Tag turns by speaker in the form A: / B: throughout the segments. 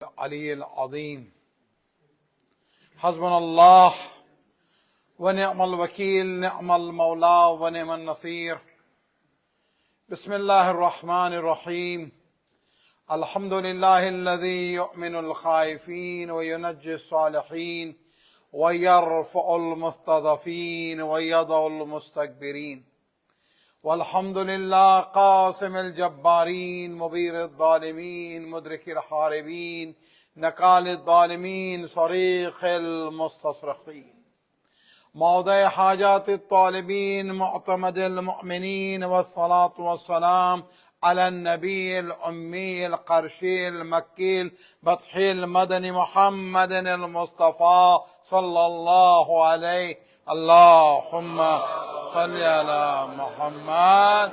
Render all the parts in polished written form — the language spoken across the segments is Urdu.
A: العلی العظیم حسبنا اللہ ونعم الوکیل نعم المولا ونعم النصیر بسم اللہ الرحمن الرحیم الحمد للہ الذی یؤمن الخائفین وینجی الصالحین ویرفع المستضعفین ویضع المستکبرین والحمد للہ قاسم الجبارین مبیر الظالمین مدرک الحاربین نکال الظالمین صریخ المستصرخین موضع حاجات الطالبین معتمد المؤمنین والصلاة والسلام على النبی الأمی القرشی المکی البطحی المدنی محمد المصطفى صلی اللہ علیہ اللہم صلی علی محمد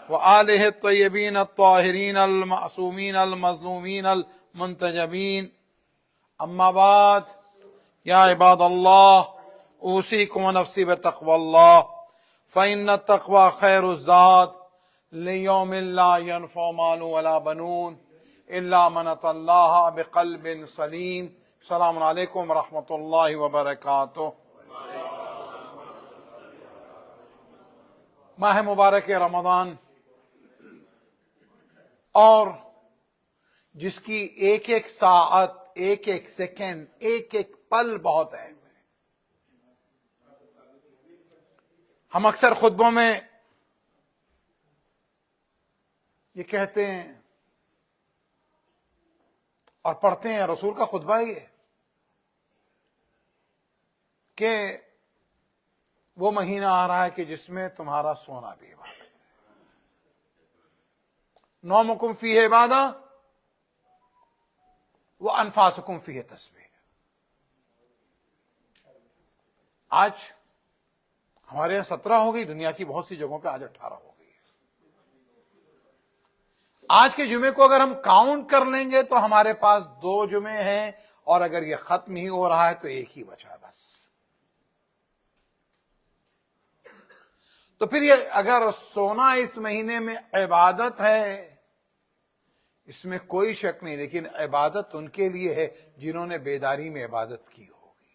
A: وآلہ الطیبین الطاہرین المعصومین المظلومین المنتجبین اما بعد یا عباد اللہ اوصیکم ونفسی بتقوی اللہ فإن التقوی خیر الزاد لیوم لا ينفع مال ولا بنون الا من اتى اللہ بقلب سلیم. السلام علیکم ورحمۃ اللہ وبرکاتہ. ماہ مبارک رمضان اور جس کی ایک ایک ساعت ایک ایک سیکنڈ ایک ایک پل بہت اہم ہے. ہم اکثر خطبوں میں یہ کہتے ہیں اور پڑھتے ہیں، رسول کا خطبہ ہی ہے کہ وہ مہینہ آ رہا ہے کہ جس میں تمہارا سونا بھی عبادت ہے. نومکم فیہ عبادہ وانفاسکم فیہ تسبیح. آج ہمارے یہاں 17 ہو گئی، دنیا کی بہت سی جگہوں پہ آج 18 ہو گئی. آج کے جمعے کو اگر ہم کاؤنٹ کر لیں گے تو ہمارے پاس 2 جمعے ہیں، اور اگر یہ ختم ہی ہو رہا ہے تو ایک ہی بچا ہے بس. تو پھر یہ اگر سونا اس مہینے میں عبادت ہے، اس میں کوئی شک نہیں، لیکن عبادت ان کے لیے ہے جنہوں نے بیداری میں عبادت کی ہوگی.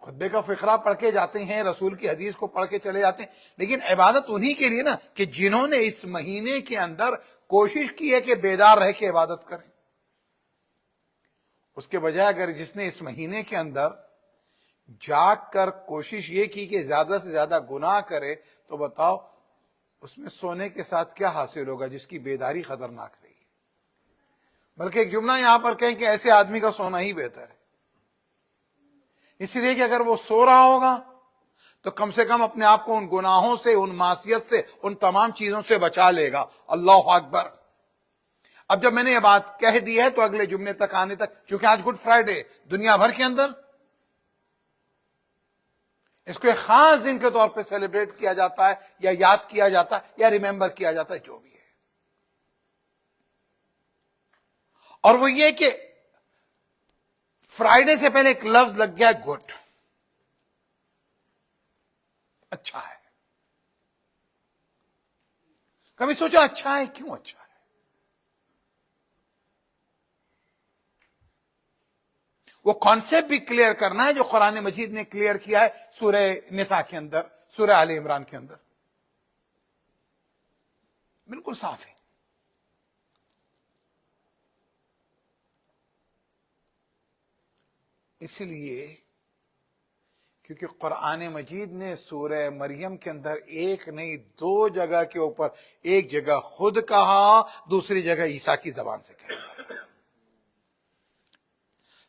A: خطبے کا فقرہ پڑھ کے جاتے ہیں، رسول کی حدیث کو پڑھ کے چلے جاتے ہیں، لیکن عبادت انہی کے لیے نا کہ جنہوں نے اس مہینے کے اندر کوشش کی ہے کہ بیدار رہ کے عبادت کریں. اس کے بجائے اگر جس نے اس مہینے کے اندر جاگ کر کوشش یہ کی کہ زیادہ سے زیادہ گناہ کرے، تو بتاؤ اس میں سونے کے ساتھ کیا حاصل ہوگا جس کی بیداری خطرناک رہی. بلکہ ایک جملہ یہاں پر کہیں کہ ایسے آدمی کا سونا ہی بہتر ہے، اس لیے کہ اگر وہ سو رہا ہوگا تو کم سے کم اپنے آپ کو ان گناہوں سے، ان معصیت سے، ان تمام چیزوں سے بچا لے گا. اللہ اکبر. اب جب میں نے یہ بات کہہ دی ہے تو اگلے جمعے تک آنے تک، چونکہ آج گڈ فرائیڈے دنیا بھر کے اندر اس کو ایک خاص دن کے طور پہ سیلیبریٹ کیا جاتا ہے، یا یاد کیا جاتا ہے، یا ریممبر کیا جاتا ہے، جو بھی ہے. اور وہ یہ کہ فرائیڈے سے پہلے ایک لفظ لگ گیا گڈ، اچھا ہے. کبھی سوچا اچھا ہے، کیوں اچھا ہے؟ وہ کانسیپٹ بھی کلیئر کرنا ہے جو قرآن مجید نے کلیئر کیا ہے سورہ نساء کے اندر، سورہ آل عمران کے اندر، بالکل صاف ہے. اس لیے کیونکہ قرآن مجید نے سورہ مریم کے اندر ایک نہیں 2 جگہ کے اوپر، ایک جگہ خود کہا، دوسری جگہ عیسیٰ کی زبان سے کہا،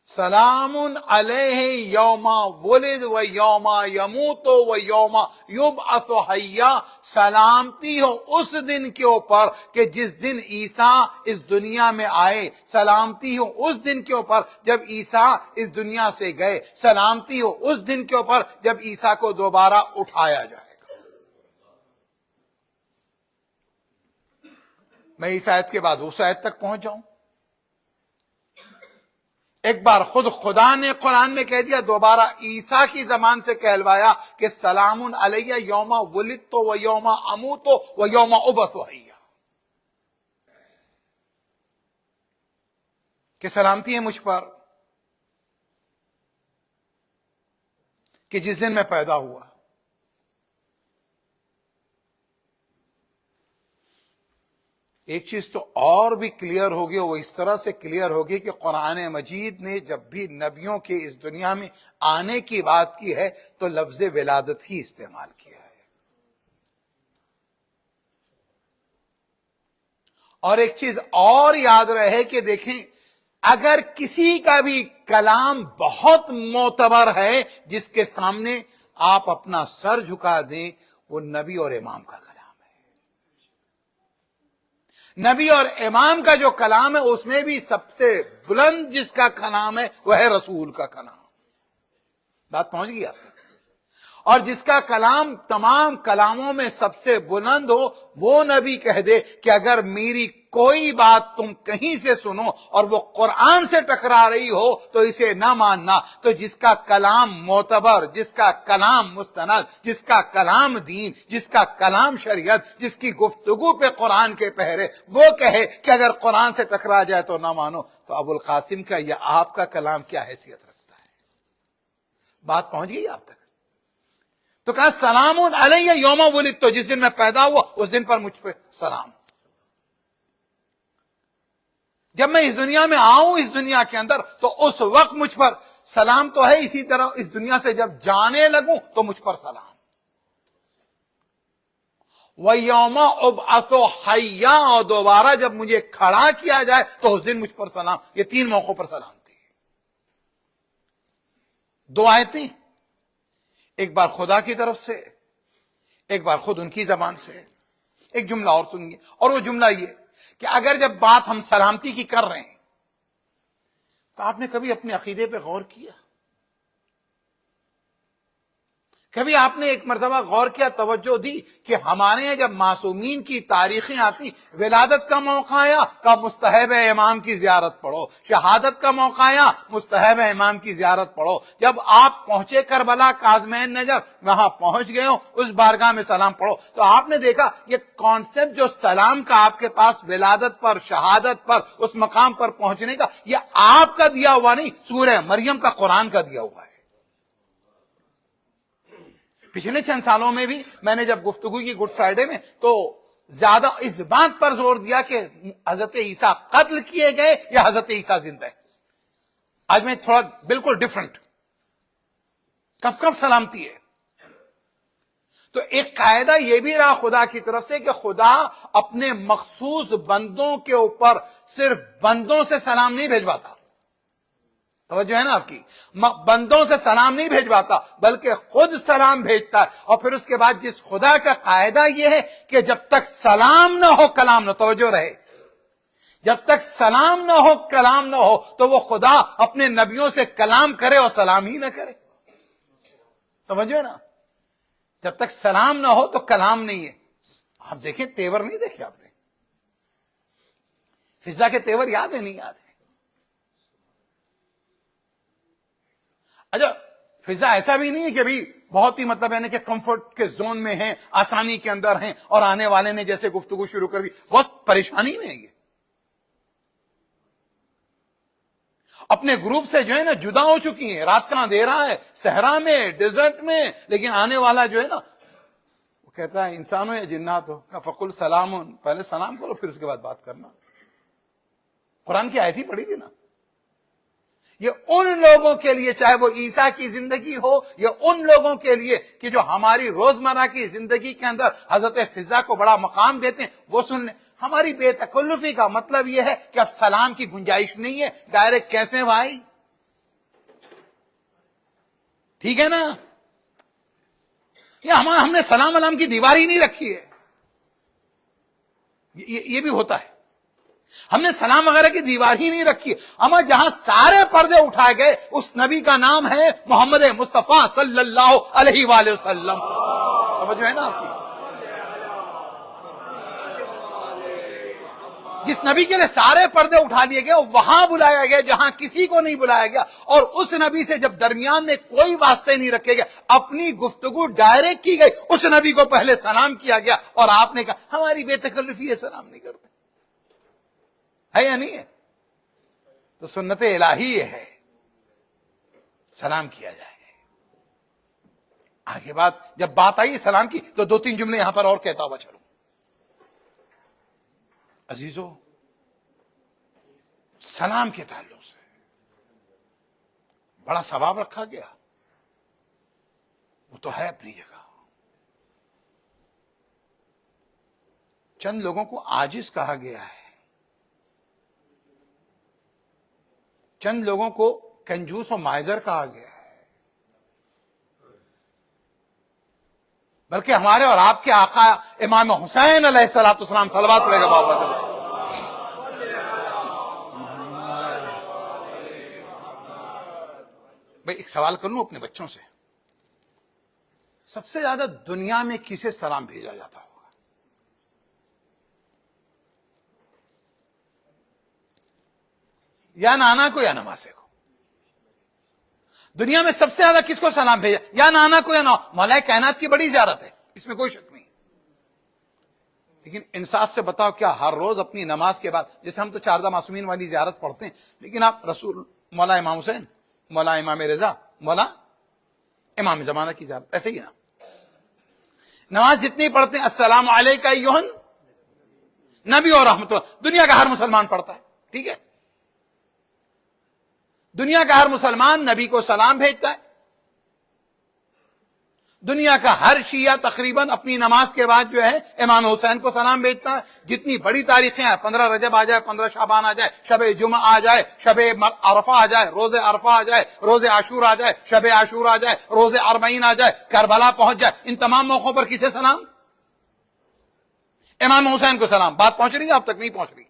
A: سلام علیہ یوم ولد و یوم یموت و یوم یبعث حیا. سلامتی ہو اس دن کے اوپر کہ جس دن عیسیٰ اس دنیا میں آئے، سلامتی ہو اس دن کے اوپر جب عیسیٰ اس دنیا سے گئے، سلامتی ہو اس دن کے اوپر جب عیسیٰ کو دوبارہ اٹھایا جائے گا. میں اس آیت کے بعد اس آیت تک پہنچ جاؤں. ایک بار خود خدا نے قرآن میں کہہ دیا، دوبارہ عیسیٰ کی زبان سے کہلوایا کہ سلام علیہ یوم ولدت و یوم اموت و یوم ابعث حیا. کہ سلامتی ہے مجھ پر کہ جس دن میں پیدا ہوا ایک چیز تو اور بھی کلیئر ہوگی، وہ اس طرح سے کلیئر ہوگی کہ قرآن مجید نے جب بھی نبیوں کے اس دنیا میں آنے کی بات کی ہے تو لفظ ولادت ہی استعمال کیا ہے۔ اور ایک چیز اور یاد رہے کہ دیکھیں، اگر کسی کا بھی کلام بہت معتبر ہے جس کے سامنے آپ اپنا سر جھکا دیں، وہ نبی اور امام کا کلام ہے۔ نبی اور امام کا جو کلام ہے اس میں بھی سب سے بلند جس کا کلام ہے وہ ہے رسول کا کلام۔ بات پہنچ گئی آپ تک؟ اور جس کا کلام تمام کلاموں میں سب سے بلند ہو، وہ نبی کہہ دے کہ اگر میری کوئی بات تم کہیں سے سنو اور وہ قرآن سے ٹکرا رہی ہو تو اسے نہ ماننا۔ تو جس کا کلام معتبر، جس کا کلام مستند، جس کا کلام دین، جس کا کلام شریعت، جس کی گفتگو پہ قرآن کے پہرے، وہ کہے کہ اگر قرآن سے ٹکرا جائے تو نہ مانو، تو ابو القاسم کا یا آپ کا کلام کیا حیثیت رکھتا ہے؟ بات پہنچ گئی آپ تک؟ تو کہا سلام علیہ یوم ولدت، جس دن میں پیدا ہوا اس دن پر مجھ پہ سلام۔ جب میں اس دنیا میں آؤں اس دنیا کے اندر تو اس وقت مجھ پر سلام تو ہے، اسی طرح اس دنیا سے جب جانے لگوں تو مجھ پر سلام۔ وَيَوْمَ أُبْعَثُ حَيًّا، اور دوبارہ جب مجھے کھڑا کیا جائے تو اس دن مجھ پر سلام۔ یہ 3 موقعوں پر سلام تھی۔ 2 آیتیں، ایک بار خدا کی طرف سے، ایک بار خود ان کی زبان سے۔ ایک جملہ اور سنیے، اور وہ جملہ یہ کہ اگر جب بات ہم سلامتی کی کر رہے ہیں تو آپ نے کبھی اپنے عقیدے پہ غور کیا؟ کبھی آپ نے ایک مرتبہ غور کیا، توجہ دی کہ ہمارے یہاں جب معصومین کی تاریخیں آتی، ولادت کا موقع آیا کا مستحب امام کی زیارت پڑھو، شہادت کا موقع آیا مستحب امام کی زیارت پڑھو۔ جب آپ پہنچے کربلا کاظمین نجف، وہاں پہنچ گئے ہو، اس بارگاہ میں سلام پڑھو۔ تو آپ نے دیکھا یہ کانسیپٹ جو سلام کا آپ کے پاس ولادت پر، شہادت پر، اس مقام پر پہنچنے کا، یہ آپ کا دیا ہوا نہیں، سورہ مریم کا قرآن کا دیا ہوا ہے۔ پچھلے چند سالوں میں بھی میں نے جب گفتگو کی گڈ فرائیڈے میں تو زیادہ اس بات پر زور دیا کہ حضرت عیسیٰ قتل کیے گئے یا حضرت عیسیٰ زندہ ہے۔ آج میں تھوڑا بالکل ڈیفرنٹ، کب سلامتی ہے۔ تو ایک قاعدہ یہ بھی رہا خدا کی طرف سے کہ خدا اپنے مخصوص بندوں کے اوپر صرف بندوں سے سلام نہیں بھیجواتا، توجہ ہے نا آپ کی، بندوں سے سلام نہیں بھیجواتا بلکہ خود سلام بھیجتا ہے۔ اور پھر اس کے بعد جس خدا کا قاعدہ یہ ہے کہ جب تک سلام نہ ہو کلام نہ، توجہ رہے، جب تک سلام نہ ہو کلام نہ ہو تو وہ خدا اپنے نبیوں سے کلام کرے اور سلام ہی نہ کرے، توجہ ہے نا۔ جب تک سلام نہ ہو تو کلام نہیں ہے۔ آپ دیکھیں تیور نہیں دیکھے آپ نے؟ فضا کے تیور یاد ہے نہیں یاد ہے؟ اچھا فضا ایسا بھی نہیں ہے کہ بھی بہت ہی مطلب یعنی کہ کمفرٹ کے زون میں ہیں، آسانی کے اندر ہیں، اور آنے والے نے جیسے گفتگو شروع کر دی بہت پریشانی میں ہے، یہ اپنے گروپ سے جو ہے نا جدا ہو چکی ہیں، رات کا اندھیرا ہے، صحرا میں، ڈیزرٹ میں، لیکن آنے والا جو ہے نا وہ کہتا ہے انسان ہو یا جنات ہو، فقل سلام، پہلے سلام کرو پھر اس کے بعد بات کرنا۔ قرآن کی آیت ہی پڑھی تھی نا۔ یہ ان لوگوں کے لیے، چاہے وہ عیسیٰ کی زندگی ہو یا ان لوگوں کے لیے کہ جو ہماری روزمرہ کی زندگی کے اندر حضرت فضا کو بڑا مقام دیتے ہیں، وہ سن لیں۔ ہماری بے تکلفی کا مطلب یہ ہے کہ اب سلام کی گنجائش نہیں ہے، ڈائریکٹ کیسے بھائی، ٹھیک ہے نا۔ یہ ہم نے سلام علام کی دیوار ہی نہیں رکھی ہے، یہ بھی ہوتا ہے، ہم نے سلام وغیرہ کی دیوار ہی نہیں رکھی ہے۔ اما جہاں سارے پردے اٹھائے گئے اس نبی کا نام ہے محمد مصطفیٰ صلی اللہ علیہ وآلہ وسلم، توجہ ہے نا آپ کی۔ جس نبی کے لیے سارے پردے اٹھا لیے گئے وہاں بلایا گیا جہاں کسی کو نہیں بلایا گیا، اور اس نبی سے جب درمیان میں کوئی واسطے نہیں رکھے گئے، اپنی گفتگو ڈائریکٹ کی گئی، اس نبی کو پہلے سلام کیا گیا، اور آپ نے کہا ہماری بے تکلفی ہے، سلام نہیں کرتے، ہے یا نہیں ہے؟ تو سنت الہی یہ ہے سلام کیا جائے. آگے بات جب بات آئی سلام کی تو 2-3 جملے یہاں پر اور کہتا ہوا چلوں. عزیزو، سلام کے تعلق سے بڑا ثواب رکھا گیا، وہ تو ہے اپنی جگہ. چند لوگوں کو عاجز کہا گیا ہے، چند لوگوں کو کنجوس و مائزر کہا گیا ہے، بلکہ ہمارے اور آپ کے آقا امام حسین علیہ الصلوۃ والسلام صلوات پڑے گا بابا. بھائی ایک سوال کر لوں اپنے بچوں سے، سب سے زیادہ دنیا میں کسے سلام بھیجا جاتا ہوگا؟ یا نانا کو یا نمازے کو. دنیا میں سب سے زیادہ کس کو سلام بھیجا؟ یا نانا کو یا مولا کائنات کی بڑی زیارت ہے، اس میں کوئی شک نہیں. لیکن انصاف سے بتاؤ، کیا ہر روز اپنی نماز کے بعد، جیسے ہم تو چاردہ معصومین والی زیارت پڑھتے ہیں، لیکن آپ رسول مولا امام حسین، مولا امام رضا، مولا امام زمانہ کی زیارت، ایسے ہی نا نماز جتنی پڑھتے ہیں السلام علیکہ ایھا نبی اور رحمت اللہ، دنیا کا ہر مسلمان پڑھتا ہے، ٹھیک ہے؟ دنیا کا ہر مسلمان نبی کو سلام بھیجتا ہے. دنیا کا ہر شیعہ تقریباً اپنی نماز کے بعد جو ہے امام حسین کو سلام بھیجتا ہے. جتنی بڑی تاریخیں ہیں، 15 رجب آ جائے، 15 شعبان آ جائے، شب جمعہ آ جائے، شب عرفہ آ جائے، روز عرفہ آ جائے، روز عاشور آ جائے، شب عاشور آ جائے، روز اربعین آ جائے، کربلا پہنچ جائے، ان تمام موقعوں پر کسے سلام؟ امام حسین کو سلام. بات پہنچ رہی ہے آپ تک؟ نہیں پہنچ رہی ہے.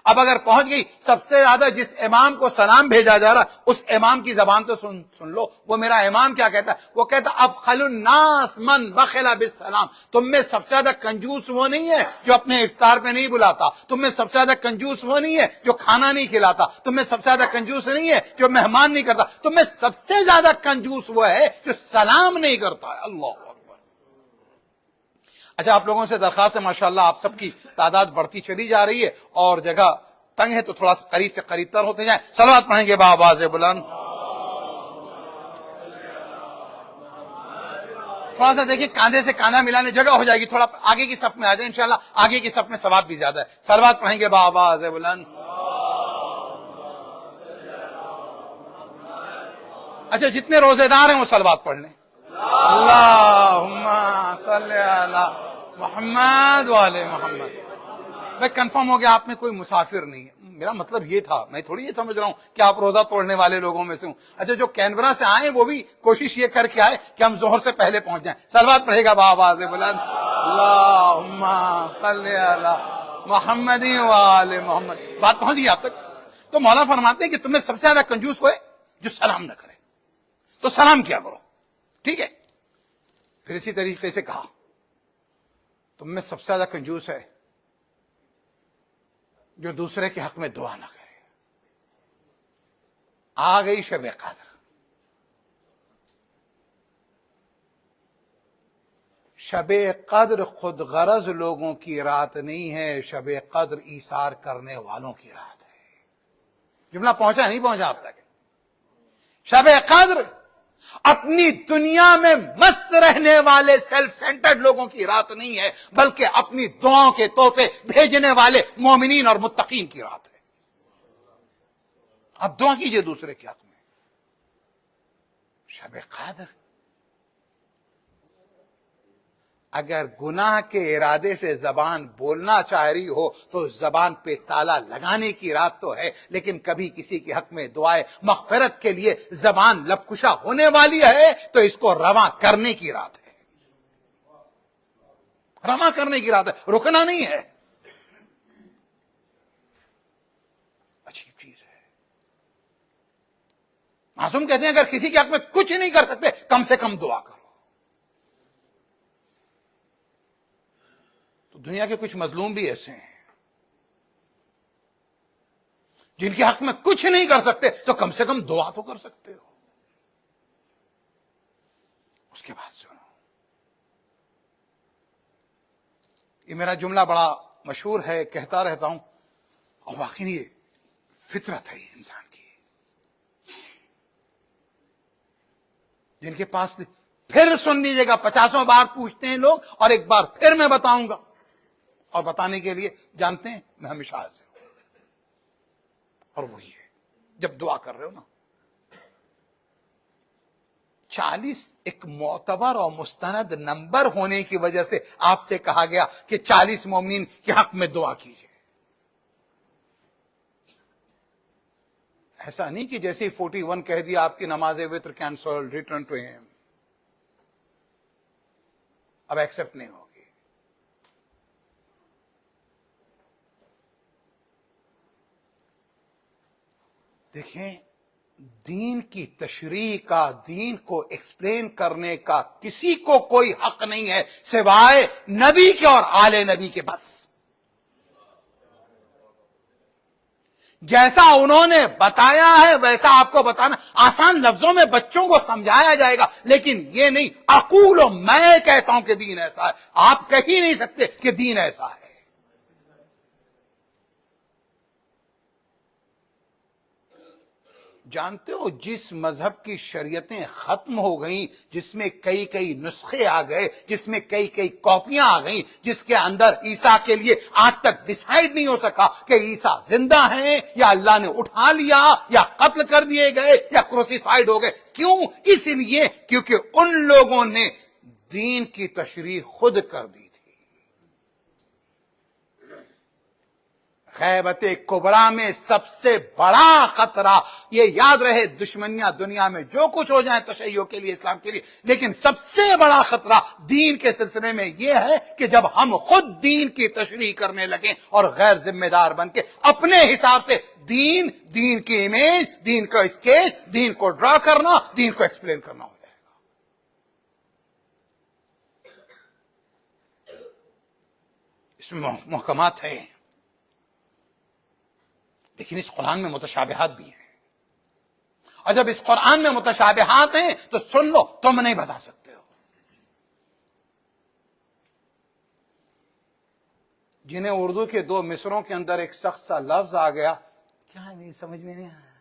A: اب اگر پہنچ گئی، سب سے زیادہ جس امام کو سلام بھیجا جا رہا اس امام کی زبان تو سن لو. وہ میرا امام کیا کہتا ہے؟ وہ کہتا ابخل الناس من بخل بالسلام. تم میں سب سے زیادہ کنجوس وہ نہیں ہے جو اپنے افطار پہ نہیں بلاتا، تم میں سب سے زیادہ کنجوس وہ نہیں ہے جو کھانا نہیں کھلاتا، تم میں سب سے زیادہ کنجوس نہیں ہے جو مہمان نہیں کرتا، تم میں سب سے زیادہ کنجوس وہ ہے جو سلام نہیں کرتا ہے. اللہ اکبر. اچھا، آپ لوگوں سے درخواست ہے، ماشاءاللہ آپ سب کی تعداد بڑھتی چلی جا رہی ہے اور جگہ تنگ ہے، تو تھوڑا سا قریب سے قریب تر ہوتے جائیں. صلوات پڑھیں گے بآواز بلند. تھوڑا سا دیکھیں کاندھے سے کاندھا ملانے جگہ ہو جائے گی، تھوڑا آگے کی صف میں آ جائیں، انشاءاللہ آگے کی صف میں ثواب بھی زیادہ ہے. صلوات پڑھیں گے بآواز بلند. اچھا، جتنے روزے دار ہیں وہ صلوات پڑھ لیں. اللہم صلی علی محمد وعلی محمد. میں کنفرم ہو گیا آپ میں کوئی مسافر نہیں ہے. میرا مطلب یہ تھا، میں تھوڑی یہ سمجھ رہا ہوں کہ آپ روزہ توڑنے والے لوگوں میں سے ہوں. اچھا، جو کینبرا سے آئے وہ بھی کوشش یہ کر کے آئے کہ ہم ظہر سے پہلے پہنچ جائیں. صلوات پڑھے گا بآواز بلند. اللہم صلی علی محمد وعلی محمد. بات پہنچ گئی آپ تک؟ تو مولا فرماتے ہیں کہ تمہیں سب سے زیادہ کنجوس ہوئے جو سلام نہ کرے، تو سلام کیا کرو، ٹھیک ہے؟ پھر اسی طریقے سے کہا تم میں سب سے زیادہ کنجوس ہے جو دوسرے کے حق میں دعا نہ کرے. آ گئی شب قدر. شب قدر خود غرض لوگوں کی رات نہیں ہے، شب قدر ایثار کرنے والوں کی رات ہے. جملہ پہنچا نہیں پہنچا آپ تک؟ شب قدر اپنی دنیا میں مست رہنے والے سیلف سینٹرڈ لوگوں کی رات نہیں ہے، بلکہ اپنی دعاؤں کے تحفے بھیجنے والے مومنین اور متقین کی رات ہے. آپ دعا کیجئے دوسرے کے حق میں. شب قدر اگر گناہ کے ارادے سے زبان بولنا چاہ رہی ہو تو زبان پہ تالا لگانے کی رات تو ہے، لیکن کبھی کسی کے حق میں دعائے مغفرت کے لیے زبان لب کشا ہونے والی ہے تو اس کو رواں کرنے کی رات ہے. رواں کرنے کی رات ہے، رکنا نہیں ہے. عجیب چیز ہے. معصوم کہتے ہیں اگر کسی کے حق میں کچھ نہیں کر سکتے کم سے کم دعا کرو. دنیا کے کچھ مظلوم بھی ایسے ہیں جن کے حق میں کچھ نہیں کر سکتے تو کم سے کم دعا تو کر سکتے ہو. اس کے بعد سنو، یہ میرا جملہ بڑا مشہور ہے، کہتا رہتا ہوں، اور واقعی یہ فطرت ہے انسان کی. جن کے پاس پھر سن لیجیے گا، 50 بار پوچھتے ہیں لوگ، اور ایک بار پھر میں بتاؤں گا، اور بتانے کے لیے جانتے ہیں میں ہمیشہ حاضر ہوں، اور وہی ہے جب دعا کر رہے ہو نا، 40 ایک معتبر اور مستند نمبر ہونے کی وجہ سے آپ سے کہا گیا کہ 40 مومنین کے حق میں دعا کیجیے. ایسا نہیں کہ جیسے ہی 41 کہہ دیا آپ کی نماز وتر کینسل، ریٹرن ٹو ہیم، اب ایکسپٹ نہیں ہوگی. دیکھیں، دین کی تشریح کا، دین کو ایکسپلین کرنے کا کسی کو کوئی حق نہیں ہے سوائے نبی کے اور آل نبی کے. بس جیسا انہوں نے بتایا ہے ویسا آپ کو بتانا. آسان لفظوں میں بچوں کو سمجھایا جائے گا، لیکن یہ نہیں اقول و میں کہتا ہوں کہ دین ایسا ہے. آپ کہہ ہی نہیں سکتے کہ دین ایسا ہے. جانتے ہو جس مذہب کی شریعتیں ختم ہو گئیں، جس میں کئی نسخے آ گئے، جس میں کئی کاپیاں آ گئیں، جس کے اندر عیسیٰ کے لیے آج تک ڈیسائیڈ نہیں ہو سکا کہ عیسیٰ زندہ ہیں یا اللہ نے اٹھا لیا یا قتل کر دیے گئے یا کروسیفائیڈ ہو گئے. کیوں؟ اس لیے کیونکہ ان لوگوں نے دین کی تشریح خود کر دی. غیبت کبریٰ میں سب سے بڑا خطرہ، یہ یاد رہے، دشمنیاں دنیا میں جو کچھ ہو جائیں تشیع کے لیے، اسلام کے لیے، لیکن سب سے بڑا خطرہ دین کے سلسلے میں یہ ہے کہ جب ہم خود دین کی تشریح کرنے لگیں اور غیر ذمہ دار بن کے اپنے حساب سے دین کی امیج، دین کا اسکیچ، دین کو ڈرا کرنا، دین کو ایکسپلین کرنا ہو جائے گا. اس میں محکمات ہیں، لیکن اس قرآن میں متشابہات بھی ہیں، اور جب اس قرآن میں متشابہات ہیں تو سن لو، تم نہیں بتا سکتے ہو. جنہیں اردو کے 2 مصروں کے اندر ایک سخت سا لفظ آ گیا، کیا نہیں سمجھ میں نہیں آیا.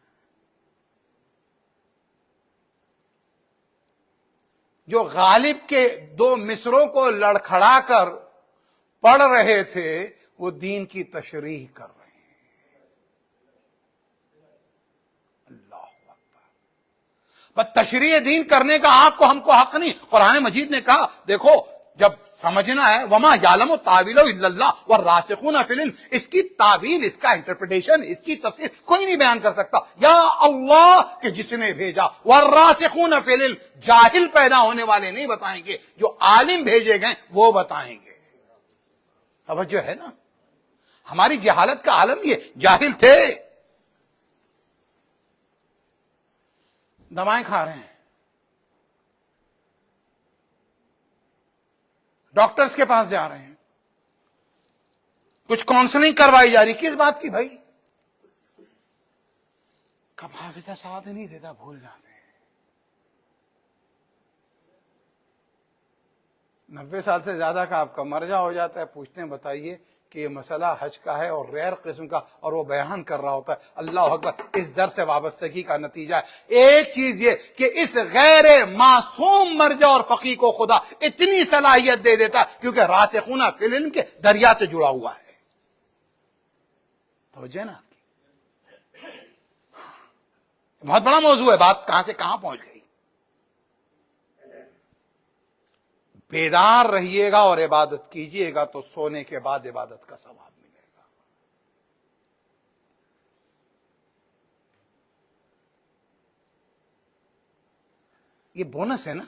A: جو غالب کے 2 مصروں کو لڑکھڑا کر پڑھ رہے تھے وہ دین کی تشریح کر رہے. تشریح دین کرنے کا آپ کو ہم کو حق نہیں. قرآن مجید نے کہا، دیکھو جب سمجھنا ہے، وما یعلم تاویلہ الا اللہ والراسخون فی العلم، اس کی تعویل، اس کا انٹرپریٹیشن، اس کی تفسیر کوئی نہیں بیان کر سکتا. یا اللہ کہ جس نے بھیجا، والراسخون فی العلم، جاہل پیدا ہونے والے نہیں بتائیں گے، جو عالم بھیجے گئے وہ بتائیں گے. توجہ ہے نا، ہماری جہالت کا عالم یہ، جاہل تھے، دوائیں کھا رہے ہیں، ڈاکٹرز کے پاس جا رہے ہیں، کچھ کاؤنسلنگ کروائی جا رہی. کس بات کی بھائی؟ کب حافظہ ساتھ نہیں دیتا، بھول جاتے ہیں. 90 سال سے زیادہ کا آپ کا مرجع ہو جاتا ہے، پوچھتے ہیں بتائیے کہ یہ مسئلہ حج کا ہے اور ریئر قسم کا، اور وہ بیان کر رہا ہوتا ہے. اللہ اکبر، اس در سے وابستگی کا نتیجہ ہے ایک چیز یہ کہ اس غیر معصوم مرجع اور فقیہ کو خدا اتنی صلاحیت دے دیتا ہے کیونکہ راسخون فی العلم کے دریا سے جڑا ہوا ہے. توجہ نا آپ کی، بہت بڑا موضوع ہے، بات کہاں سے کہاں پہنچ گئی. بیدار رہیے گا اور عبادت کیجیے گا تو سونے کے بعد عبادت کا ثواب ملے گا. یہ بونس ہے نا،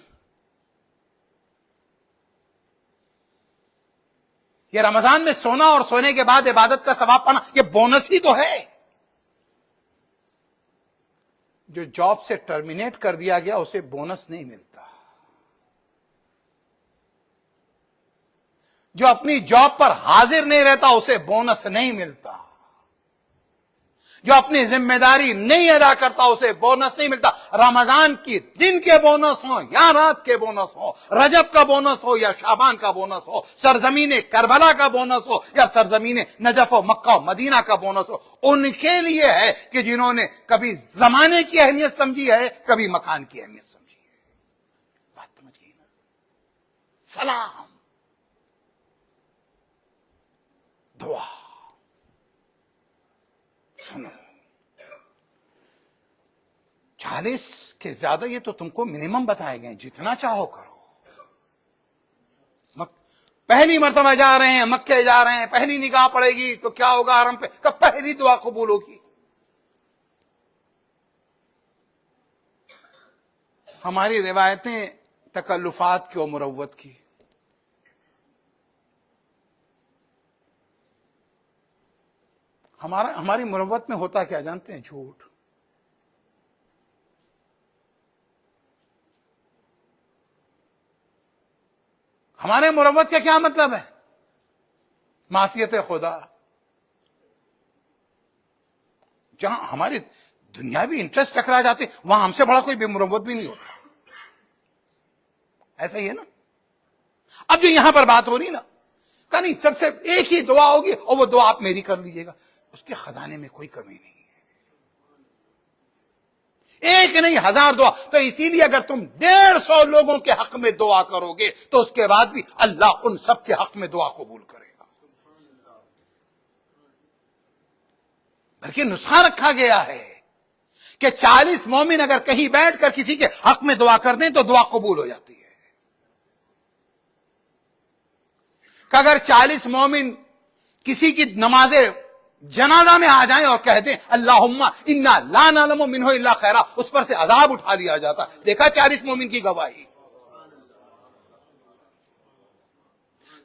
A: یہ رمضان میں سونا اور سونے کے بعد عبادت کا ثواب پانا، یہ بونس ہی تو ہے. جو جاب سے ٹرمینیٹ کر دیا گیا اسے بونس نہیں ملتا. جو اپنی جاب پر حاضر نہیں رہتا اسے بونس نہیں ملتا. جو اپنی ذمہ داری نہیں ادا کرتا اسے بونس نہیں ملتا. رمضان کی دن کے بونس ہوں یا رات کے بونس ہو، رجب کا بونس ہو یا شعبان کا بونس ہو، سرزمین کربلا کا بونس ہو یا سرزمین نجف و مکہ و مدینہ کا بونس ہو، ان کے لیے ہے کہ جنہوں نے کبھی زمانے کی اہمیت سمجھی ہے، کبھی مکان کی اہمیت سمجھی ہے. سلام، دعا. سنو، 40 کے زیادہ یہ تو تم کو منیمم بتائے گئے، جتنا چاہو کرو. پہلی مرتبہ جا رہے ہیں، مکے جا رہے ہیں، پہلی نگاہ پڑے گی تو کیا ہوگا حرم پہ؟ کب پہلی دعا قبول ہوگی؟ ہماری روایتیں تکلفات کی و مروت کی. ہماری مروت میں ہوتا کیا جانتے ہیں؟ جھوٹ. ہمارے مروت کا کیا مطلب ہے؟ معصیت خدا. جہاں ہماری دنیاوی انٹرسٹ ٹکرا جاتے وہاں ہم سے بڑا کوئی بے مروت بھی نہیں ہوتا. ایسا ہی ہے نا. اب جو یہاں پر بات ہو رہی نا کہ نہیں سب سے ایک ہی دعا ہوگی اور وہ دعا آپ میری کر لیجئے گا، اس کے خزانے میں کوئی کمی نہیں ہے. ایک نہیں 1000 دعا. تو اسی لیے اگر تم 150 لوگوں کے حق میں دعا کرو گے تو اس کے بعد بھی اللہ ان سب کے حق میں دعا قبول کرے گا. بلکہ نسخہ رکھا گیا ہے کہ 40 مومن اگر کہیں بیٹھ کر کسی کے حق میں دعا کر دیں تو دعا قبول ہو جاتی ہے. کہ اگر 40 مومن کسی کی نماز جنازہ میں آ جائیں اور کہہ دیں اللہم انا لا نعلم منہ الا خیرا، اس پر سے عذاب اٹھا لیا جاتا. دیکھا 40 مومن کی گواہی.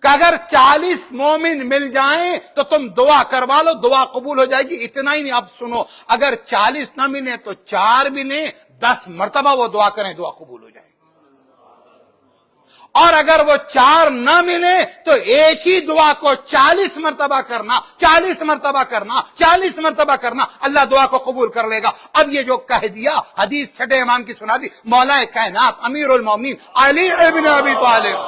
A: کہ اگر 40 مومن مل جائیں تو تم دعا کروا لو، دعا قبول ہو جائے گی. اتنا ہی نہیں، اب سنو، اگر 40 نہ ملے تو 4 ملیں، 10 مرتبہ وہ دعا کریں، دعا قبول ہو جائے گی. اور اگر وہ 4 نہ ملے تو ایک ہی دعا کو 40 مرتبہ کرنا، 40 مرتبہ کرنا، 40 مرتبہ کرنا، اللہ دعا کو قبول کر لے گا. اب یہ جو کہہ دیا، حدیث چھٹے امام کی سنا دی، مولا کائنات امیر المومنین علی ابن ابی طالب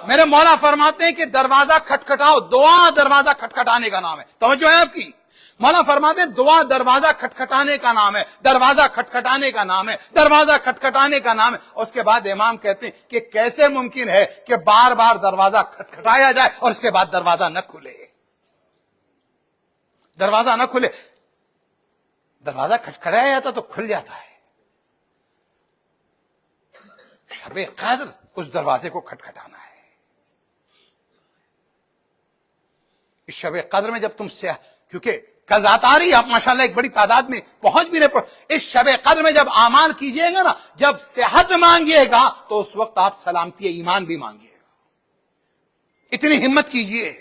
A: میرے مولا فرماتے ہیں کہ دروازہ کھٹکھٹاؤ. دعا دروازہ کھٹکھٹانے کا نام ہے. توجہ ہے آپ کی؟ مولا فرماتے ہیں دعا دروازہ کھٹکھٹانے کا نام ہے، دروازہ کھٹکھٹانے کا نام ہے، دروازہ کھٹکھٹانے کا نام ہے. اس کے بعد امام کہتے ہیں کہ کیسے ممکن ہے کہ بار بار دروازہ کھٹکھٹایا جائے اور اس کے بعد دروازہ نہ کھلے؟ دروازہ نہ کھلے. دروازہ کھٹکھٹایا جاتا تو کھل جاتا ہے. شب قدر اس دروازے کو کھٹکھٹانا ہے. اس شب قدر میں جب تم سے، کیونکہ کل رات آ رہی ہے، آپ ماشاءاللہ ایک بڑی تعداد میں پہنچ بھی رہے. اس شب قدر میں جب اعمال کیجئے گا نا، جب صحت مانگیے گا تو اس وقت آپ سلامتی ایمان بھی مانگیے گا. اتنی ہمت کیجئے.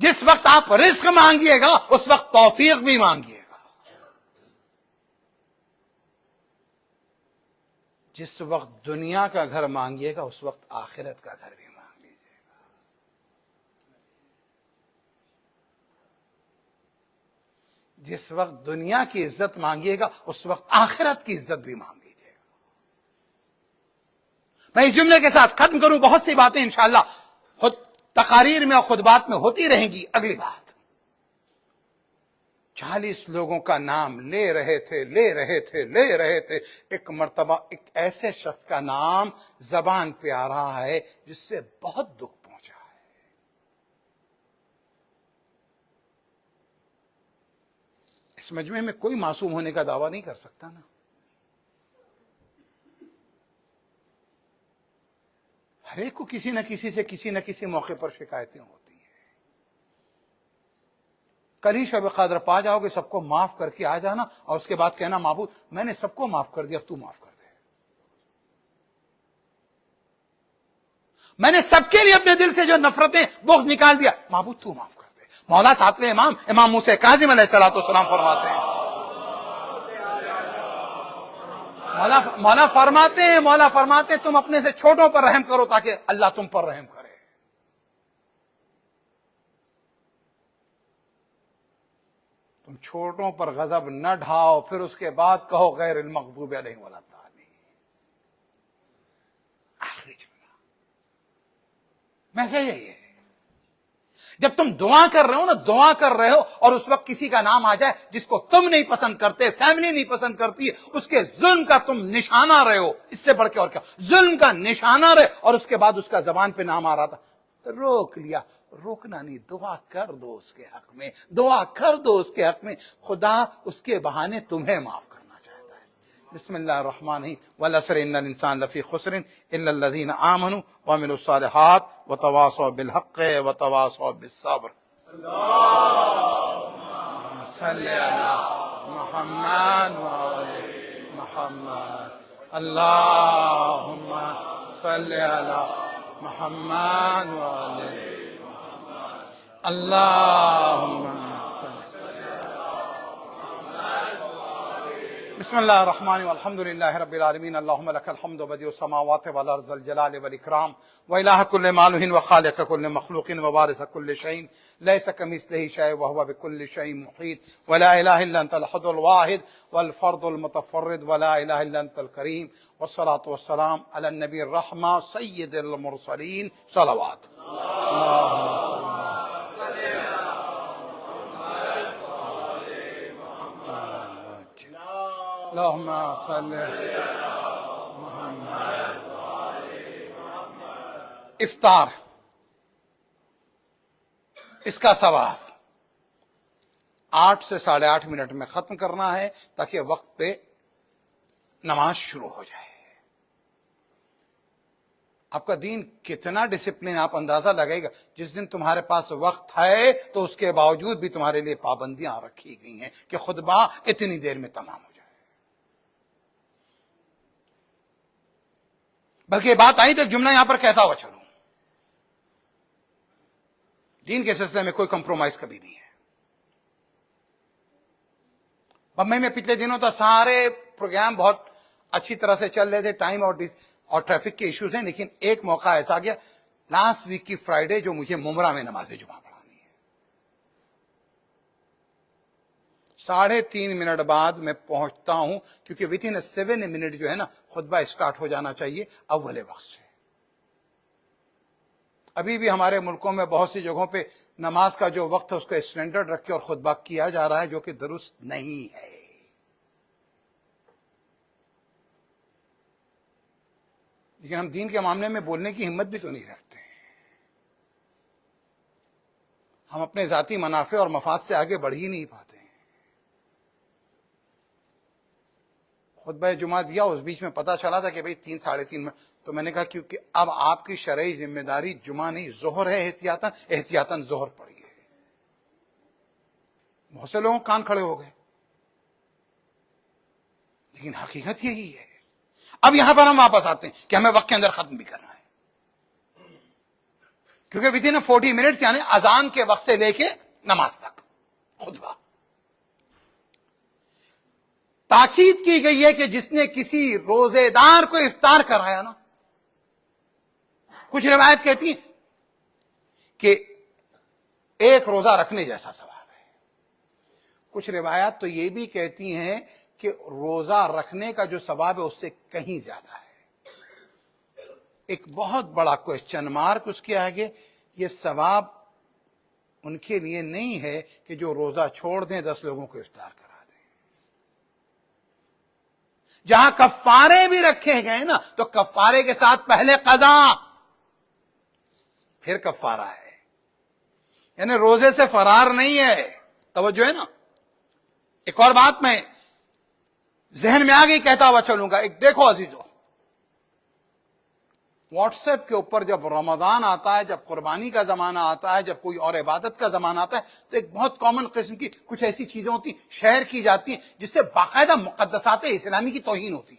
A: جس وقت آپ رزق مانگیے گا اس وقت توفیق بھی مانگیے گا. جس وقت دنیا کا گھر مانگیے گا اس وقت آخرت کا گھر بھی مانگ لیجیے گا. جس وقت دنیا کی عزت مانگیے گا اس وقت آخرت کی عزت بھی مانگ لیجیے گا. میں اس جملے کے ساتھ ختم کروں. بہت سی باتیں انشاءاللہ خود تقاریر میں اور خطبات میں ہوتی رہیں گی. اگلی بات، 40 لوگوں کا نام لے رہے تھے. ایک مرتبہ ایک ایسے شخص کا نام زبان پہ آ رہا ہے جس سے بہت دکھ پہنچا ہے. اس مجمع میں کوئی معصوم ہونے کا دعویٰ نہیں کر سکتا نا. ہر ایک کو کسی نہ کسی سے کسی نہ کسی موقع پر شکایتیں ہوتی ہیں. کل ہی شب قدر پا جاؤ گے، سب کو معاف کر کے آ جانا اور اس کے بعد کہنا معبود میں نے سب کو معاف کر دیا، اب تو معاف کر دے. میں نے سب کے لیے اپنے دل سے جو نفرتیں بغض نکال دیا، معبود تو معاف کر دے. مولا ساتویں امام موسیٰ کاظم علیہ الصلوۃ والسلام فرماتے ہیں، مولا فرماتے ہیں تم اپنے سے چھوٹوں پر رحم کرو تاکہ اللہ تم پر رحم کرے. تم چھوٹوں پر غضب نہ ڈھاؤ، پھر اس کے بعد کہو غیر المغضوب علیہم ولا الضالین. آخری جملہ میسج یہی ہے. جب تم دعا کر رہے ہو نا، دعا کر رہے ہو اور اس وقت کسی کا نام آ جائے جس کو تم نہیں پسند کرتے، فیملی نہیں پسند کرتی، اس کے ظلم کا تم نشانہ رہے ہو، اس سے بڑھ کے اور کیا، ظلم کا نشانہ رہے، اور اس کے بعد اس کا زبان پہ نام آ رہا تھا، روک لیا۔ روکنا نہیں، دعا کر دو اس کے حق میں، دعا کر دو اس کے حق میں، خدا اس کے بہانے تمہیں معاف کرنا چاہتا ہے۔ بسم اللہ الرحمن الرحیم، والعصر ان الانسان لفی خسر الا الذین آمنوا وعملوا الصالحات وتواصوا بالحق وتواصوا بالصبر۔ صلی علی محمد وعلی محمد، اللہم صلی علی محمد وعلی اللہم صلی۔ بسم اللہ الرحمن الرحیم، الحمد للہ رب العالمین، اللہم لک الحمد بدیع السماوات والارض ذو الجلال والاکرام والہ کل مالہ وخالق کل مخلوق ووارث کل شیء لیس کمثلہ شیء وہو بکل شیء محیط، ولا الہ الا انت الاحد الواحد والفرد المتفرد، ولا الہ الا انت الکریم، والصلاة والسلام علی النبی الرحمہ سید المرسلین، صلوات۔ اللہم صلی افطار، اس کا ثواب 8 سے 8:30 منٹ میں ختم کرنا ہے تاکہ وقت پہ نماز شروع ہو جائے۔ آپ کا دین کتنا ڈسپلن آپ اندازہ لگائے گا، جس دن تمہارے پاس وقت ہے تو اس کے باوجود بھی تمہارے لیے پابندیاں رکھی گئی ہیں کہ خطبہ اتنی دیر میں تمام ہو جائے۔ بلکہ بات آئی تو ایک جملہ یہاں پر کہتا ہوا چلوں، دین کے سلسلے میں کوئی کمپرومائز کبھی نہیں ہے۔ بمبئی میں پچھلے دنوں تو سارے پروگرام بہت اچھی طرح سے چل رہے تھے، ٹائم اور ٹریفک کے ایشوز ہیں، لیکن ایک موقع ایسا گیا لاسٹ ویک کی فرائیڈے جو مجھے ممرہ میں نماز جمعہ پڑھانی ہے، 3.5 منٹ بعد میں پہنچتا ہوں، کیونکہ ود ان 7 منٹ جو ہے نا خطبہ اسٹارٹ ہو جانا چاہیے اول وقت سے۔ ابھی بھی ہمارے ملکوں میں بہت سی جگہوں پہ نماز کا جو وقت ہے اس کو اسٹینڈرڈ رکھ کے اور خطبہ کیا جا رہا ہے، جو کہ درست نہیں ہے۔ لیکن ہم دین کے معاملے میں بولنے کی ہمت بھی تو نہیں رکھتے، ہم اپنے ذاتی منافع اور مفاد سے آگے بڑھ ہی نہیں پاتے۔ خطبہ جمعہ دیا، اس بیچ میں پتا چلا تھا کہ بھئی 3-3.5 منٹ، تو میں نے کہا کیونکہ اب آپ کی شرعی ذمہ داری جمعہ نہیں ظہر ہے، احتیاطاً ظہر پڑھیے۔ بہت سے لوگوں کان کھڑے ہو گئے، لیکن حقیقت یہی ہے۔ اب یہاں پر ہم واپس آتے ہیں کہ ہمیں وقت کے اندر ختم بھی کرنا ہے، کیونکہ ود ان 40 منٹ یعنی اذان کے وقت سے لے کے نماز تک خطبہ۔ تاکید کی گئی ہے کہ جس نے کسی روزے دار کو افطار کرایا نا، کچھ روایت کہتی ہیں کہ ایک روزہ رکھنے جیسا ثواب ہے، کچھ روایات تو یہ بھی کہتی ہیں کہ روزہ رکھنے کا جو ثواب ہے اس سے کہیں زیادہ ہے۔ ایک بہت بڑا کوسچن مارک اس کے آگے، یہ ثواب ان کے لیے نہیں ہے کہ جو روزہ چھوڑ دیں 10 لوگوں کو افطار کرا دیں۔ جہاں کفارے بھی رکھے گئے نا تو کفارے کے ساتھ پہلے قضا پھر کفارہ ہے، یعنی روزے سے فرار نہیں ہے۔ توجہ ہے نا۔ ایک اور بات میں ذہن میں آ گئی، کہتا ہوا چلوں گا، ایک دیکھو عزیزو، واٹس ایپ کے اوپر جب رمضان آتا ہے، جب قربانی کا زمانہ آتا ہے، جب کوئی اور عبادت کا زمانہ آتا ہے، تو ایک بہت کامن قسم کی کچھ ایسی چیزیں ہوتی شیئر کی جاتی ہیں جس سے باقاعدہ مقدسات اسلامی کی توہین ہوتی ہے۔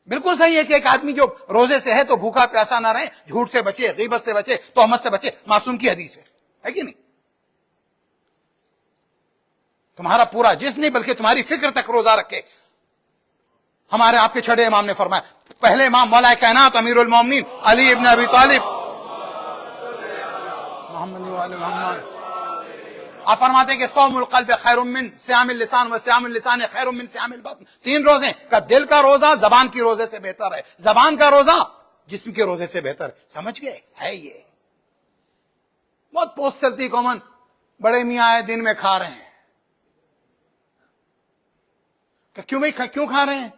A: بالکل صحیح ہے کہ ایک آدمی جو روزے سے ہے تو بھوکا پیاسا نہ رہے، جھوٹ سے بچے، غیبت سے بچے، تہمت سے بچے، معصوم کی حدیث ہے کہ نہیں؟ تمہارا پورا جسم نہیں بلکہ تمہاری فکر تک روزہ رکھے۔ ہمارے آپ کے چھٹے امام نے فرمایا، پہلے امام مولا کائنات امیر المومنین علی ابن ابی طالب محمد والے محمد، آپ فرماتے ہیں کہ صوم القلب خیر من صیام اللسان و صیام اللسان خیر من صیام البطن۔ 3 روزے کا دل کا روزہ زبان کی روزے سے بہتر ہے۔ زبان کا روزہ جسم کے روزے سے بہتر ہے. سمجھ گئے؟ ہے یہ بہت پوسٹ چلتی کامن. بڑے میاں آئے دن میں کھا رہے ہیں. کہ کیوں بھائی کیوں کھا رہے ہیں؟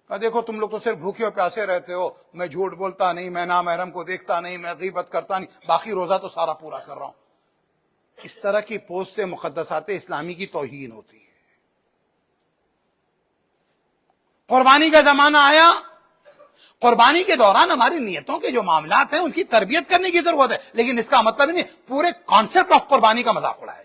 A: کہ دیکھو تم لوگ تو صرف بھوکے اور پیاسے رہتے ہو، میں جھوٹ بولتا نہیں، میں نامحرم کو دیکھتا نہیں، میں غیبت کرتا نہیں، باقی روزہ تو سارا پورا کر رہا ہوں. اس طرح کی پوسٹ سے مقدسات اسلامی کی توہین ہوتی ہے. قربانی کا زمانہ آیا، قربانی کے دوران ہماری نیتوں کے جو معاملات ہیں ان کی تربیت کرنے کی ضرورت ہے، لیکن اس کا مطلب نہیں پورے کانسیپٹ آف قربانی کا مذاق اڑایا جائے.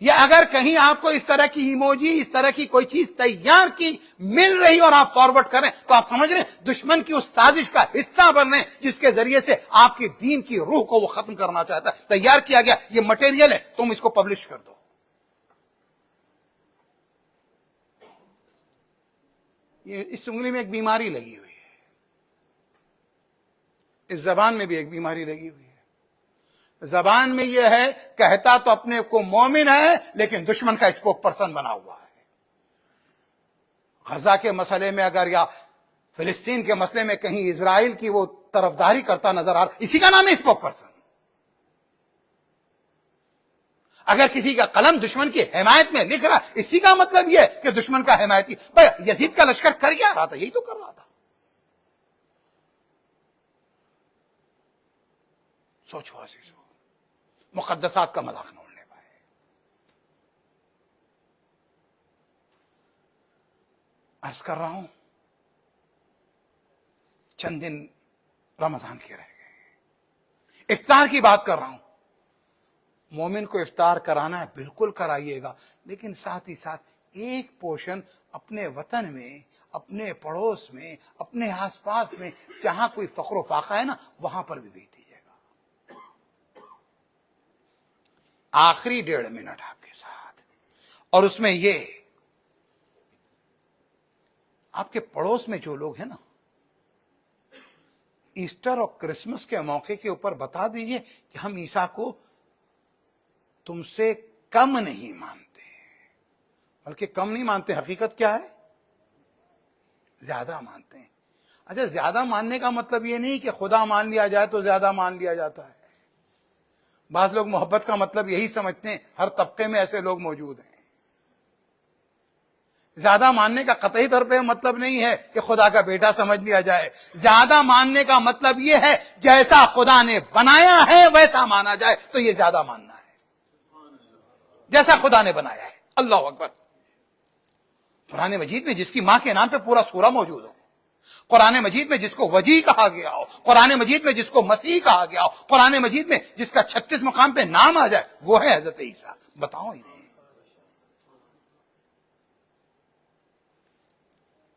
A: یا اگر کہیں آپ کو اس طرح کی ایموجی، اس طرح کی کوئی چیز تیار کی مل رہی اور آپ فارورڈ کریں تو آپ سمجھ رہے ہیں دشمن کی اس سازش کا حصہ بن رہے ہیں جس کے ذریعے سے آپ کی دین کی روح کو وہ ختم کرنا چاہتا ہے. تیار کیا گیا یہ مٹیریل ہے، تم اس کو پبلش کر دو. یہ اس انگلی میں ایک بیماری لگی ہوئی ہے، اس زبان میں بھی ایک بیماری لگی ہوئی ہے. زبان میں یہ ہے، کہتا تو اپنے کو مومن ہے لیکن دشمن کا اسپوک پرسن بنا ہوا ہے. غزہ کے مسئلے میں اگر یا فلسطین کے مسئلے میں کہیں اسرائیل کی وہ طرفداری کرتا نظر آ رہا، اسی کا نام ہے اسپوک پرسن. اگر کسی کا قلم دشمن کی حمایت میں لکھ رہا، اسی کا مطلب یہ ہے کہ دشمن کا حمایتی. بھائی یزید کا لشکر کر کیا رہا تھا؟ یہی تو کر رہا تھا. سوچو عزیزو، مقدسات کا مذاق نہ اڑنے پائے. عرض کر رہا ہوں چند دن رمضان کے رہ گئے، افطار کی بات کر رہا ہوں. مومن کو افطار کرانا ہے بالکل کرائیے گا، لیکن ساتھ ہی ساتھ ایک پورشن اپنے وطن میں، اپنے پڑوس میں، اپنے آس پاس میں جہاں کوئی فقر و فاقہ ہے نا وہاں پر بھی بھیج دیجیے گا. آخری 1.5 منٹ آپ کے ساتھ، اور اس میں یہ آپ کے پڑوس میں جو لوگ ہیں نا، ایسٹر اور کرسمس کے موقع کے اوپر بتا دیجئے کہ ہم عیسیٰ کو تم سے کم نہیں مانتے، بلکہ کم نہیں مانتے، حقیقت کیا ہے؟ زیادہ مانتے ہیں. اچھا، زیادہ ماننے کا مطلب یہ نہیں کہ خدا مان لیا جائے تو زیادہ مان لیا جاتا ہے. بعض لوگ محبت کا مطلب یہی سمجھتے ہیں، ہر طبقے میں ایسے لوگ موجود ہیں. زیادہ ماننے کا قطعی طور پہ مطلب نہیں ہے کہ خدا کا بیٹا سمجھ لیا جائے. زیادہ ماننے کا مطلب یہ ہے جیسا خدا نے بنایا ہے ویسا مانا جائے، تو یہ زیادہ ماننا ہے، جیسا خدا نے بنایا ہے. اللہ اکبر. قرآن مجید میں جس کی ماں کے نام پہ پورا سورہ موجود ہو، قرآن مجید میں جس کو وجی کہا گیا ہو، قرآن مجید میں جس کو مسیح کہا گیا ہو، قرآن مجید میں جس کا 36 مقام پہ نام آ جائے، وہ ہے حضرت عیسیٰ. بتاؤ انہیں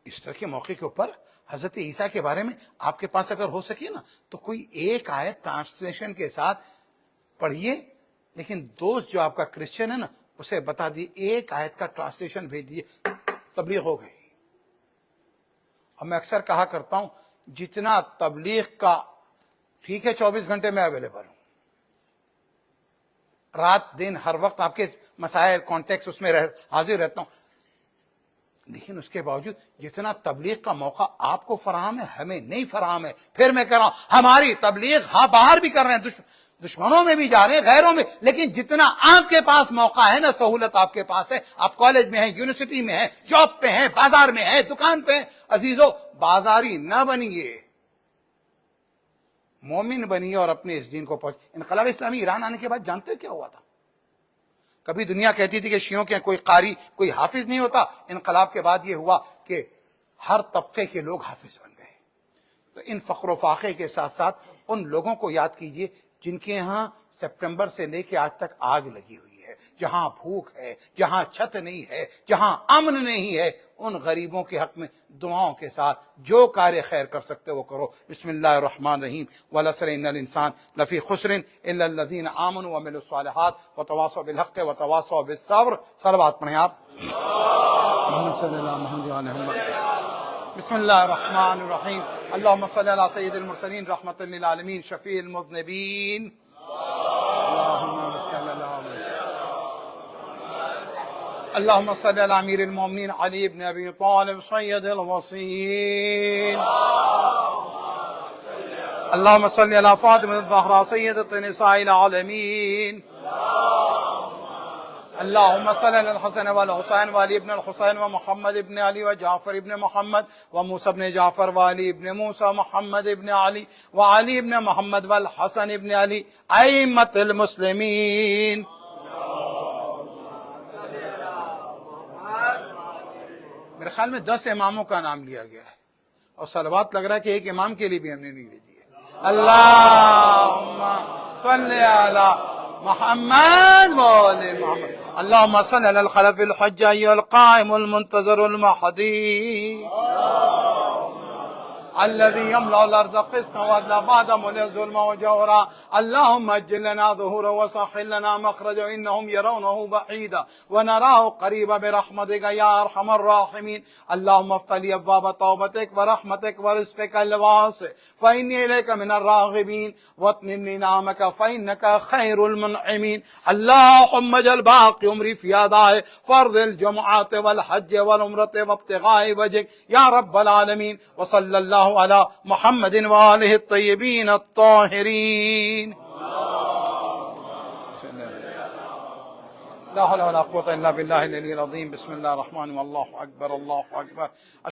A: اس طرح کے موقع کے اوپر حضرت عیسیٰ کے بارے میں آپ کے پاس اگر ہو سکے نا تو کوئی ایک آیت ٹرانسلیشن کے ساتھ پڑھیے. لیکن دوست جو آپ کا کرسچن ہے نا اسے بتا دیے ایک آیت کا ٹرانسلیشن بھیج دیے، تبلیغ ہو گئی. اور میں اکثر کہا کرتا ہوں جتنا تبلیغ کا، ٹھیک ہے 24 گھنٹے میں اویلیبل ہوں، رات دن ہر وقت آپ کے مسائل کانٹیکس اس میں حاضر رہتا ہوں، لیکن اس کے باوجود جتنا تبلیغ کا موقع آپ کو فراہم ہے ہمیں نہیں فراہم ہے. پھر میں کہہ رہا ہوں ہماری تبلیغ ہاں باہر بھی کر رہے ہیں، دشمنوں میں بھی جا رہے ہیں، غیروں میں، لیکن جتنا آپ کے پاس موقع ہے نا، سہولت آپ کے پاس ہے، آپ کالج میں ہیں، یونیورسٹی میں ہیں، جاب پہ ہیں، بازار میں ہیں، دکان پہ ہیں. عزیزو بازاری نہ بنیے، مومن بنیے اور اپنے اس دین کو پہنچ. انقلاب اسلامی ایران آنے کے بعد جانتے کیا ہوا تھا؟ کبھی دنیا کہتی تھی کہ شیعوں کے کوئی قاری کوئی حافظ نہیں ہوتا. انقلاب کے بعد یہ ہوا کہ ہر طبقے کے لوگ حافظ بن گئے. تو ان فقر و فاقے کے ساتھ ساتھ ان لوگوں کو یاد کیجئے جن کے ہاں سپٹمبر سے لے کے آج تک آگ لگی ہوئی ہے، جہاں بھوک ہے، جہاں چھت نہیں ہے، جہاں امن نہیں ہے. ان غریبوں کے حق میں دعاؤں کے ساتھ جو کار خیر کر سکتے وہ کرو. بسم اللہ الرحمن الرحیم. والعصر ان الانسان لفی خسر الا الذین آمنوا وعملوا الصالحات وتواصوا بالحق وتواصوا بالصبر. صلوات پڑھیں آپ. صلی اللہ محمد علیہ محمد. بسم اللہ الرحمن الرحیم. اللهم صل على سید المرسلین رحمۃ للعالمین شفیع المذنبین. اللهم صل علی اللهم صل على امير المؤمنين علي بن ابي طالب سيد الوصيين. اللهم صل على فاطمة الزهراء سيدة نساء العالمين. اللهم صل على الحسن والحسين وعلي بن الحسين ومحمد بن علي وجعفر بن محمد وموسى بن جعفر وعلي بن موسى ومحمد بن علي وعلي بن محمد والحسن بن علي أئمة المسلمين. میرے خیال میں 10 اماموں کا نام لیا گیا ہے اور صلوات لگ رہا ہے کہ ایک امام کے لیے بھی ہم نے نہیں بھیجی ہے. اللہم صلی علی محمد وآل محمد. اللهم صل على الخلف الحجي القائم المنتظر المهدي الذي يملأ الأرض قسطا وعدلا بعد ملء ظلما وجورا. اللهم اجعل لنا ظهورا وسهل لنا مخرجا إنهم يرونه بعيدا ونراه قريبا برحمتك يا أرحم الراحمين. اللهم افتح لي أبواب توبتك ورحمتك ورزقك الواسع فإني إليك من الراغبين واتمم نعمك فإنك خير المنعمين. اللهم اجعل باقي عمري في أداء فرض الجمعة والحج والعمرة وابتغاء وجهك يا رب العالمين. وصلى الله على محمد وآله الطيبين الطاهرين. لا حول ولا قوة إلا بالله العلي العظيم. بسم الله الرحمن والله أكبر الله أكبر.